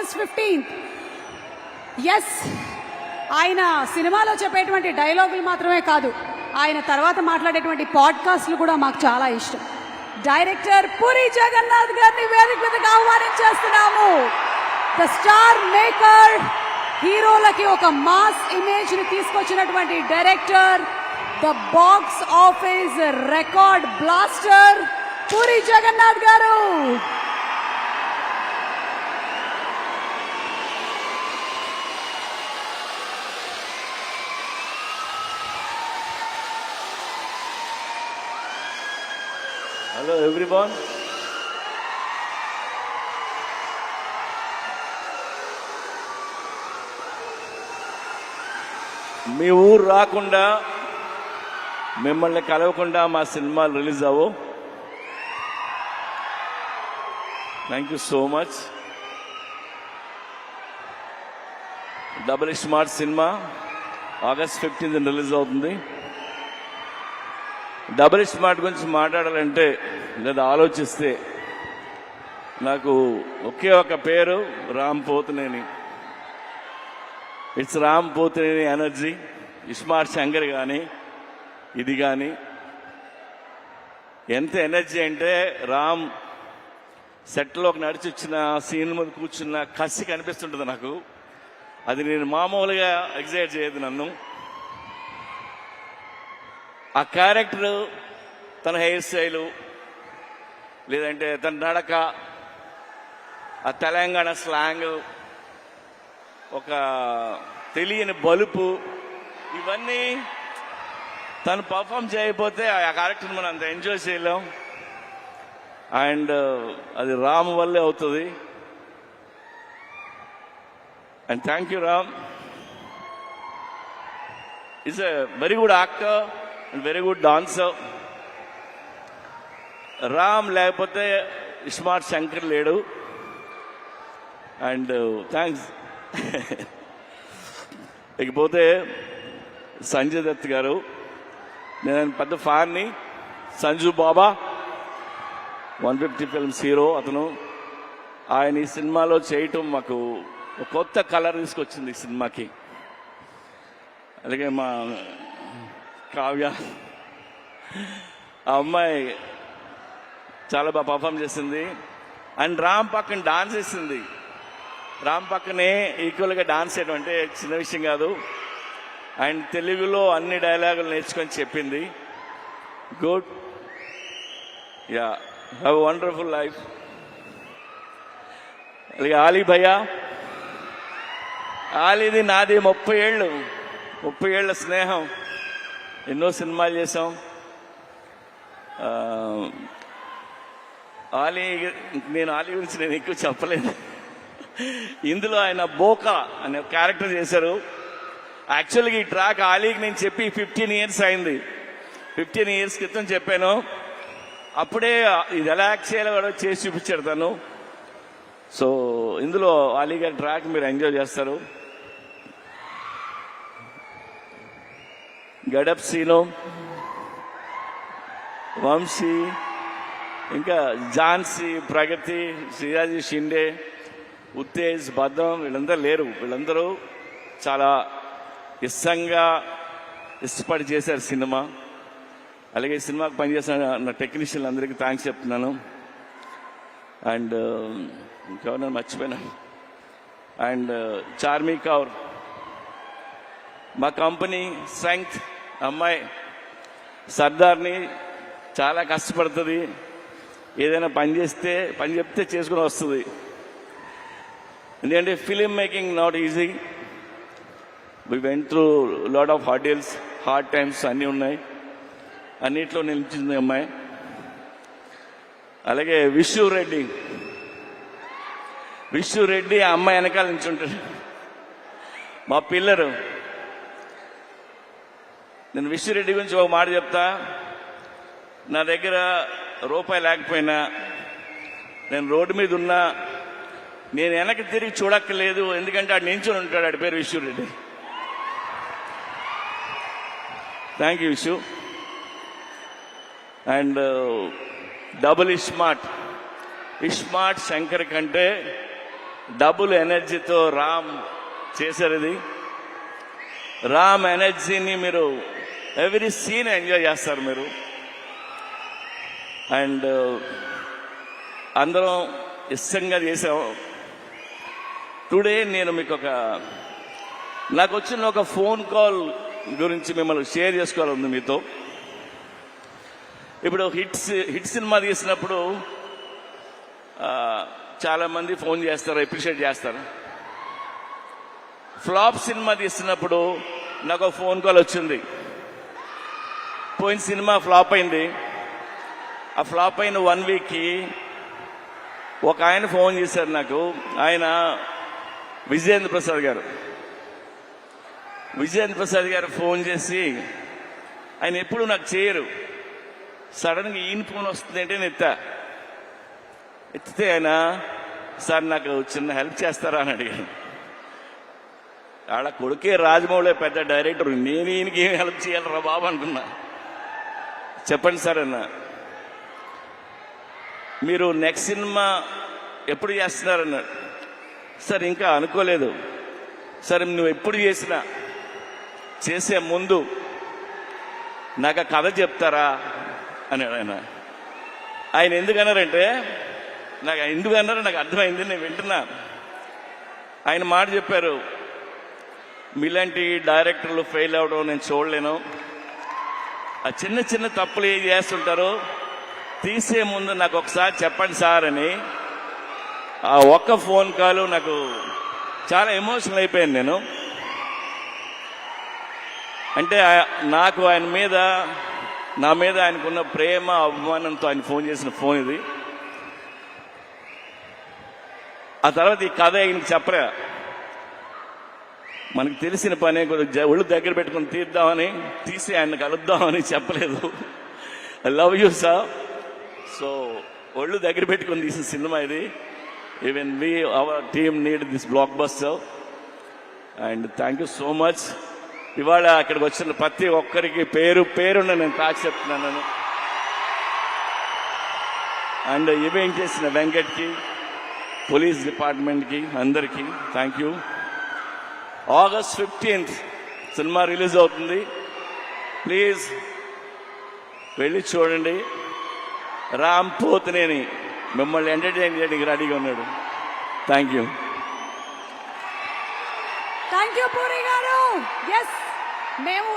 August 15th. Yes, ఆయన సినిమాలో చెప్పేటువంటి డైలాగులు మాత్రమే కాదు, ఆయన తర్వాత మాట్లాడేటువంటి పాడ్కాస్ట్లు కూడా మాకు చాలా ఇష్టం. డైరెక్టర్ పూరి జగన్నాథ్ గారిని వేదిక మీదకి ఆహ్వానించేస్తున్నాము. ద స్టార్ మేకర్, హీరోలకి ఒక మాస్ ఇమేజ్ ని తీసుకొచ్చినటువంటి director, the box office record blaster Puri Jagannadh garu. Hello everyone. మీ ఊరు రాకుండా, మిమ్మల్ని కలవకుండా మా సినిమాలు రిలీజ్ అవ్వు. Thank you so much. Double smart cinema August 15th release అవుతుంది. డబుల్ స్మార్ట్ గురించి మాట్లాడాలంటే లేదా ఆలోచిస్తే నాకు ఒకే ఒక పేరు, Ram Pothineni. It's Ram Pothineni energy. Smart Shankar కానీ ఇది కానీ ఎంత ఎనర్జీ అంటే, రామ్ సెట్లోకి నడిచి వచ్చిన సీన్ ముందు కూర్చున్న కసి కనిపిస్తుంటుంది నాకు. అది నేను మామూలుగా ఎగ్జైట్ చేయదు నన్ను. ఆ క్యారెక్టర్, తన హెయిర్ స్టైలు, లేదంటే తన నడక, ఆ తెలంగాణ స్లాంగ్, ఒక తెలియని బలుపు, ఇవన్నీ తను పర్ఫామ్ చేయకపోతే ఆ క్యారెక్టర్ మనం అంత ఎంజాయ్ చేయలేం. అండ్ అది రామ్ వల్లే అవుతుంది. And thank you Ram. Is a very good actor and very good dancer. Ram లేకపోతే స్మార్ట్ శంకర్ లేడు. And thanks. ఇకపోతే సంజయ్ దత్ గారు, నేను పెద్ద ఫ్యాన్ని. సంజు బాబా 150 ఫిల్మ్స్ హీరో అతను. ఆయన ఈ సినిమాలో చేయటం మాకు ఒక కొత్త కలర్ తీసుకొచ్చింది ఈ సినిమాకి. అలాగే మా కావ్య, ఆ అమ్మాయి చాలా బాగా పర్ఫామ్ చేసింది. అండ్ రామ్ పక్కన డాన్స్ చేసింది. రామ్ పక్కనే ఈక్వల్గా డాన్స్ చేయడం అంటే చిన్న విషయం కాదు. అండ్ తెలుగులో అన్ని డైలాగులు నేర్చుకొని చెప్పింది. Good. Yeah, have a wonderful life. అలాగే ఆలీ భయ్యా, ఆలీది నాది 30 ఏళ్ళ స్నేహం. ఎన్నో సినిమాలు చేసాం. నేను ఆలీ గురించి నేను ఎక్కువ చెప్పలేదు. ఇందులో ఆయన బోకా అనే క్యారెక్టర్ చేశారు. యాక్చువల్గా ఈ ట్రాక్ ఆలీకి నేను చెప్పి 15 ఇయర్స్ అయింది. 15 ఇయర్స్ క్రితం చెప్పాను. అప్పుడే ఇది ఎలా యాక్ట్ చేయాలో కూడా చేసి చూపించాడు తను. సో ఇందులో ఆలీ గారి ట్రాక్ మీరు ఎంజాయ్ చేస్తారు. గడప్ సీను, వంశీ, ఇంకా ఝాన్సీ, ప్రగతి, శ్రీరాజీ షిండే, ఉత్తేజ్, భద్రం, వీళ్ళందరూ లేరు. వీళ్ళందరూ చాలా ఇష్టపడి చేశారు సినిమా. అలాగే ఈ సినిమాకి పనిచేసిన నా టెక్నీషియన్ అందరికీ థ్యాంక్స్ చెప్తున్నాను. అండ్ ఇంకెవరైనా మర్చిపోయినాను. అండ్ చార్మీ కౌర్, మా కంపెనీ స్ట్రెంగ్త్ అమ్మాయి, సర్దార్ని, చాలా కష్టపడుతుంది. ఏదైనా పని చెప్తే చేసుకుని వస్తుంది. ఎందుకంటే film making not easy. We went through lot of hard times అన్నీ ఉన్నాయి. అన్నిట్లో నిలిచింది అమ్మాయి. అలాగే విష్ణు రెడ్డి ఆ అమ్మాయి వెనకాల నిల్చుంటాడు, మా పిల్లరు. నేను విష్ణు రెడ్డి గురించి ఒక మాట చెప్తా. నా దగ్గర రూపాయి లేకపోయినా, నేను రోడ్డు మీద ఉన్నా, నేను వెనక్కి తిరిగి చూడక్కర్లేదు. ఎందుకంటే ఆడు నించుని ఉంటాడు. ఆడి పేరు Vishnu Reddy. Thank you Vishnu. And double smart Shankar కంటే డబుల్ ఎనర్జీతో రామ్ చేశారు. ఇది రామ్ ఎనర్జీని మీరు ఎవ్రీ సీన్ ఎంజాయ్ చేస్తారు మీరు. అండ్ అందరం ఇష్టంగా చేసాం. టుడే నేను మీకు నాకు వచ్చిన ఒక ఫోన్ కాల్ గురించి మిమ్మల్ని షేర్ చేసుకోవాలంది మీతో. ఇప్పుడు హిట్ సినిమా తీసినప్పుడు చాలా మంది ఫోన్ చేస్తారు, అప్రిషియేట్ చేస్తారు. ఫ్లాప్ సినిమా తీస్తున్నప్పుడు నాకు ఒక ఫోన్ కాల్ వచ్చింది. పోయిన సినిమా ఫ్లాప్ అయింది. ఆ ఫ్లాప్ అయిన 1 వీక్కి ఒక ఆయన ఫోన్ చేశారు నాకు. ఆయన విజయేంద్ర ప్రసాద్ గారు. విజయేంద్ర ప్రసాద్ గారు ఫోన్ చేసి, ఆయన ఎప్పుడు నాకు చేయరు, సడన్గా ఈయన ఫోన్ వస్తుంది అంటే నేను ఎత్తితే ఆయన, సార్ నాకు చిన్న హెల్ప్ చేస్తారా అని అడిగాను. ఆడ కొడుకే రాజమౌళి పెద్ద డైరెక్టర్, నేను ఈయనకి ఏం హెల్ప్ చేయాలరా బాబు అనుకున్నా. చెప్పండి సార్ అన్న, మీరు నెక్స్ట్ సినిమా ఎప్పుడు చేస్తున్నారన్నాడు. సార్ ఇంకా అనుకోలేదు. సరే నువ్వు ఎప్పుడు చేసినా చేసే ముందు నాకు ఆ కథ చెప్తారా అన్నాడు ఆయన. ఆయన ఎందుకన్నారంటే, నాకు ఎందుకన్నారో నాకు అర్థమైంది, నేను వింటున్నా. ఆయన మాట చెప్పారు, మీలాంటి డైరెక్టర్లు ఫెయిల్ అవడం నేను చూడలేను. ఆ చిన్న చిన్న తప్పులు ఏం చేస్తుంటారో తీసే ముందు నాకు ఒకసారి చెప్పండి సార్ అని. ఆ ఒక్క ఫోన్ కాల్ నాకు చాలా ఎమోషనల్ అయిపోయాను నేను. అంటే నాకు ఆయన మీద, నా మీద ఆయనకున్న ప్రేమ అభిమానంతో ఆయన ఫోన్ చేసిన ఫోన్ ఇది. ఆ తర్వాత ఈ కథ ఆయనకి చెప్పరా, మనకు తెలిసిన పని కొద్దిగా ఒళ్ళు దగ్గర పెట్టుకుని తీసి ఆయన కలుద్దామని చెప్పలేదు. I love you sir. So ఒళ్ళు దగ్గర పెట్టుకుని తీసిన సినిమా ఇది. Even our team need this block buster. And thank you so much. ఇవాళ అక్కడికి వచ్చిన ప్రతి ఒక్కరికి పేరున్న నేను తాకి చెప్తున్నాను. అండ్ ఈవెంట్ చేసిన వెంకట్కి, పోలీస్ డిపార్ట్మెంట్కి, అందరికీ thank you. August 15th cinema release అవుతుంది. ప్లీజ్ వెళ్ళి చూడండి. రామ్ పోతినేని మిమ్మల్ని ఎంటర్టైన్ చేయడానికి రెడీగా ఉన్నాడు. Thank you. Thank you puri గారు. ఎస్, మేము